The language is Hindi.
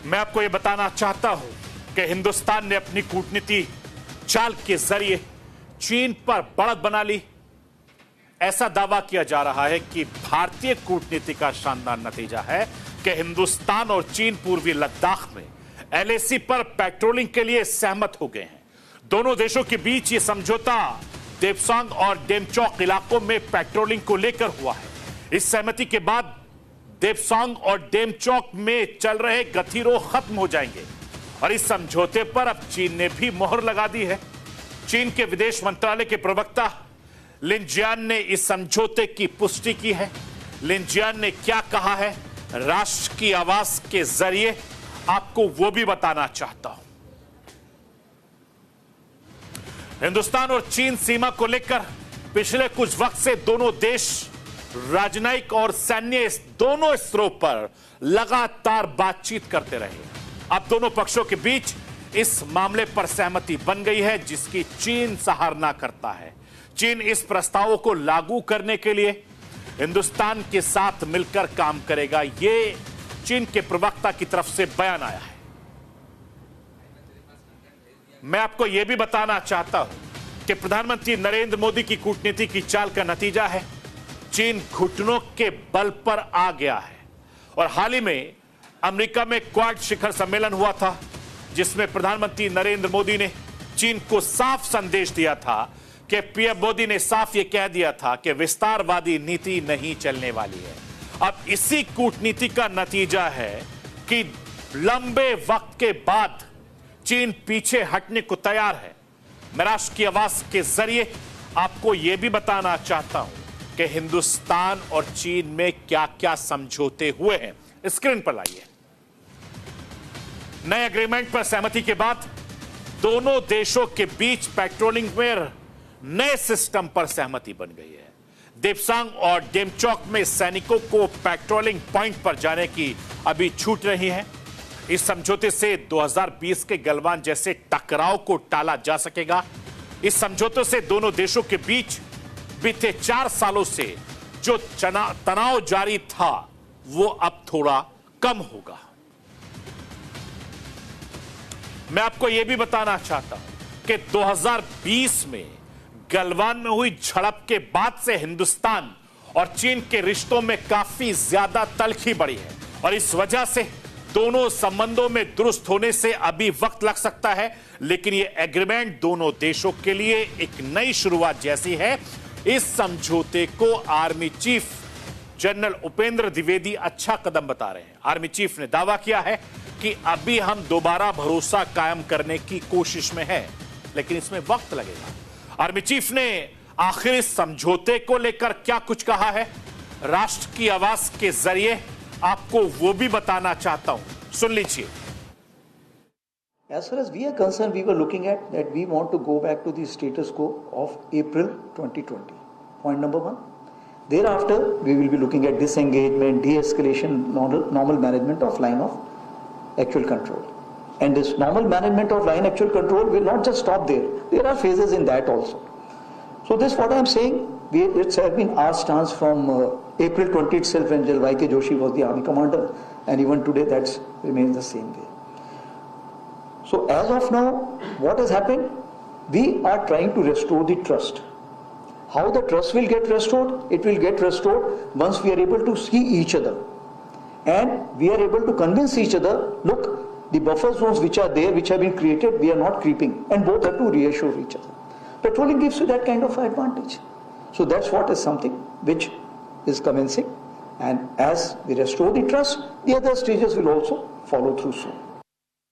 मैं आपको यह बताना चाहता हूं कि हिंदुस्तान ने अपनी कूटनीति चाल के जरिए चीन पर बढ़त बना ली। ऐसा दावा किया जा रहा है कि भारतीय कूटनीति का शानदार नतीजा है कि हिंदुस्तान और चीन पूर्वी लद्दाख में एलएसी पर पेट्रोलिंग के लिए सहमत हो गए हैं। दोनों देशों के बीच यह समझौता देपसांग और डेमचौक इलाकों में पेट्रोलिंग को लेकर हुआ है। इस सहमति के बाद देपसांग और डेमचौक में चल रहे गतिरोध खत्म हो जाएंगे और इस समझौते पर अब चीन ने भी मोहर लगा दी है। चीन के विदेश मंत्रालय के प्रवक्ता लिन जियान ने इस समझौते की पुष्टि की है। लिन जियान ने क्या कहा है, राष्ट्र की आवाज के जरिए आपको वो भी बताना चाहता हूं। हिंदुस्तान और चीन सीमा को लेकर पिछले कुछ वक्त से दोनों देश राजनयिक और सैन्य दोनों स्तरों पर लगातार बातचीत करते रहे। अब दोनों पक्षों के बीच इस मामले पर सहमति बन गई है, जिसकी चीन सराहना करता है। चीन इस प्रस्ताव को लागू करने के लिए हिंदुस्तान के साथ मिलकर काम करेगा, यह चीन के प्रवक्ता की तरफ से बयान आया है। मैं आपको यह भी बताना चाहता हूं कि प्रधानमंत्री नरेंद्र मोदी की कूटनीति की चाल का नतीजा है चीन घुटनों के बल पर आ गया है। और हाल ही में अमेरिका में क्वाड शिखर सम्मेलन हुआ था, जिसमें प्रधानमंत्री नरेंद्र मोदी ने चीन को साफ संदेश दिया था कि पीएम मोदी ने साफ यह कह दिया था कि विस्तारवादी नीति नहीं चलने वाली है। अब इसी कूटनीति का नतीजा है कि लंबे वक्त के बाद चीन पीछे हटने को तैयार है। मैं राष्ट्र की आवाज के जरिए आपको यह भी बताना चाहता हूं कि हिंदुस्तान और चीन में क्या क्या समझौते हुए हैं। स्क्रीन पर लाइए। नए एग्रीमेंट पर सहमति के बाद दोनों देशों के बीच पेट्रोलिंग में नए सिस्टम पर सहमति बन गई है। देपसांग और डेमचौक में सैनिकों को पेट्रोलिंग पॉइंट पर जाने की अभी छूट नहीं है। इस समझौते से 2020 के गलवान जैसे टकराव को टाला जा सकेगा। इस समझौते से दोनों देशों के बीच बीते 4 सालों से जो तनाव जारी था वो अब थोड़ा कम होगा। मैं आपको यह भी बताना चाहता हूं कि 2020 में गलवान में हुई झड़प के बाद से हिंदुस्तान और चीन के रिश्तों में काफी ज्यादा तलखी बढ़ी है और इस वजह से दोनों संबंधों में दुरुस्त होने से अभी वक्त लग सकता है, लेकिन यह एग्रीमेंट दोनों देशों के लिए एक नई शुरुआत जैसी है। इस समझौते को army chief general Upendra Dwivedi अच्छा कदम बता रहे हैं। आर्मी चीफ ने दावा किया है कि अभी हम दोबारा भरोसा कायम करने की कोशिश में हैं, लेकिन इसमें वक्त लगेगा। आर्मी चीफ ने आखिर इस समझौते को लेकर क्या कुछ कहा है, राष्ट्र की आवाज के जरिए आपको वो भी बताना चाहता हूं। सुन लीजिए। As far as we are concerned, we were looking at that we want to go back to the status quo of April 2020. Point number one. Thereafter, we will be looking at disengagement, de-escalation, normal management of line of actual control. And this normal management of line actual control will not just stop there. There are phases in that also. So this what I am saying, it has been our stance from April 20 itself when General Y.K. Joshi was the army commander, and even today that remains the same way. So as of now, what has happened? We are trying to restore the trust. How the trust will get restored? It will get restored once we are able to see each other. And we are able to convince each other, look, the buffer zones which are there, which have been created, we are not creeping. And both have to reassure each other. Petroleum gives you that kind of advantage. So that's what is something which is commencing. And as we restore the trust, the other stages will also follow through soon.